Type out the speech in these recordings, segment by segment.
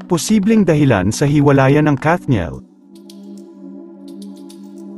posibleng dahilan sa hiwalayan ng Kathniel.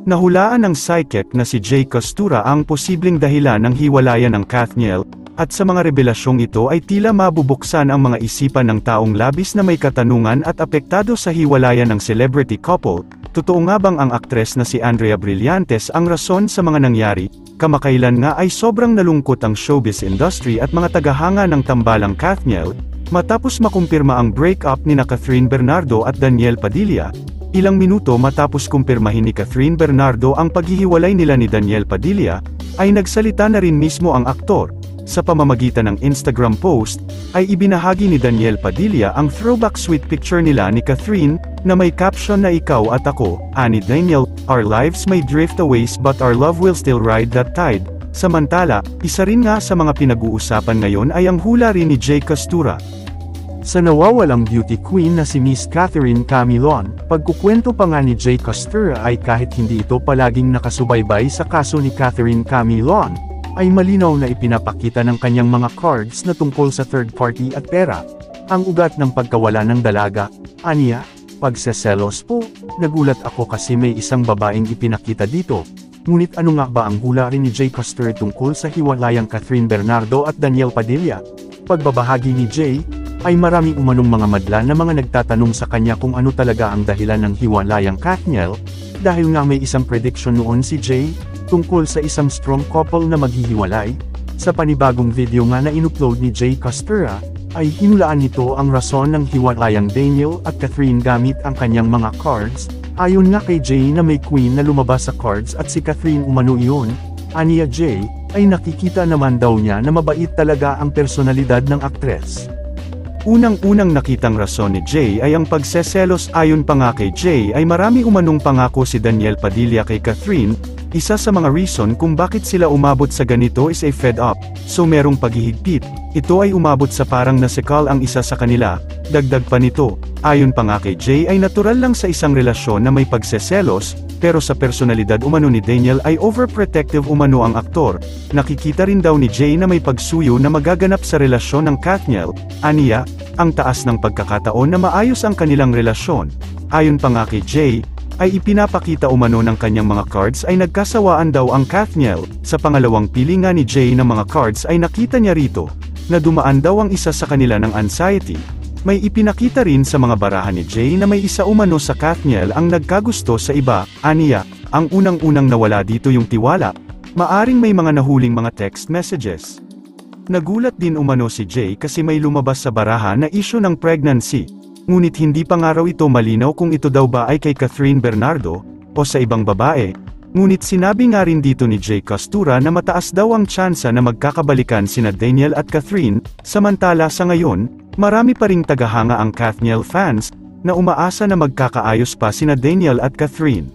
Nahulaan ng psychic na si Jay Costura ang posibleng dahilan ng hiwalayan ng Kathniel, at sa mga revelasyong ito ay tila mabubuksan ang mga isipan ng taong labis na may katanungan at apektado sa hiwalayan ng celebrity couple. Totoo nga bang ang aktres na si Andrea Brillantes ang rason sa mga nangyari? Kamakailan nga ay sobrang nalungkot ang showbiz industry at mga tagahanga ng tambalang Kathniel, matapos makumpirma ang breakup ni Catherine Bernardo at Daniel Padilla. Ilang minuto matapos kumpirmahin ni Catherine Bernardo ang paghihiwalay nila ni Daniel Padilla, ay nagsalita na rin mismo ang aktor. Sa pamamagitan ng Instagram post, ay ibinahagi ni Daniel Padilla ang throwback sweet picture nila ni Catherine, na may caption na "Ikaw at ako, ani Daniel, our lives may drift away but our love will still ride that tide." Samantala, isa rin nga sa mga pinag-uusapan ngayon ay ang hula rin ni Jay Costura sa nawawalang beauty queen na si Miss Catherine Camilon. Pagkukwento pa nga ni Jay Costura ay kahit hindi ito palaging nakasubaybay sa kaso ni Catherine Camilon, ay malinaw na ipinapakita ng kanyang mga cards na tungkol sa third party at pera. Ang ugat ng pagkawala ng dalaga, aniya, pagseselos po, nagulat ako kasi may isang babaeng ipinakita dito. Ngunit ano nga ba ang hula rin ni Jay Costura tungkol sa hiwalayang Catherine Bernardo at Daniel Padilla? Pagbabahagi ni Jay, ay maraming umanong mga madla na mga nagtatanong sa kanya kung ano talaga ang dahilan ng hiwalayang Kathniel, dahil nga may isang prediction noon si Jay, tungkol sa isang strong couple na maghihiwalay. Sa panibagong video nga na inupload ni Jay Costura, ay hinulaan nito ang rason ng hiwalayang Daniel at Catherine gamit ang kanyang mga cards. Ayon nga kay Jay na may queen na lumabas sa cards at si Catherine umano iyon, aniya Jay, ay nakikita naman daw niya na mabait talaga ang personalidad ng aktres. Unang-unang nakitang rason ni Jay ay ang pagseselos. Ayon pa nga kay Jay ay marami umanong pangako si Daniel Padilla kay Catherine. Isa sa mga reason kung bakit sila umabot sa ganito is a fed up, so merong paghihigpit. Ito ay umabot sa parang nasikal ang isa sa kanila. Dagdag pa nito, ayon pa nga kay Jay ay natural lang sa isang relasyon na may pagseselos, pero sa personalidad umano ni Daniel ay overprotective umano ang aktor. Nakikita rin daw ni Jay na may pagsuyo na magaganap sa relasyon ng Kathniel, aniya, ang taas ng pagkakataon na maayos ang kanilang relasyon. Ayon pa nga kay Jay, ay ipinapakita umano ng kanyang mga cards ay nagkasawaan daw ang Kathniel. Sa pangalawang pili nga ni Jay ng mga cards ay nakita niya rito, na dumaan daw ang isa sa kanila ng anxiety. May ipinakita rin sa mga barahan ni Jay na may isa umano sa Kathniel ang nagkagusto sa iba, aniya, ang unang-unang nawala dito yung tiwala. Maaring may mga nahuling mga text messages. Nagulat din umano si Jay kasi may lumabas sa barahan na issue ng pregnancy. Ngunit hindi pa nga raw ito malinaw kung ito daw ba ay kay Catherine Bernardo, o sa ibang babae. Ngunit sinabi nga rin dito ni Jay Costura na mataas daw ang tsansa na magkakabalikan sina Daniel at Catherine. Samantala sa ngayon, marami pa ring tagahanga ang Kathniel fans, na umaasa na magkakaayos pa sina Daniel at Catherine.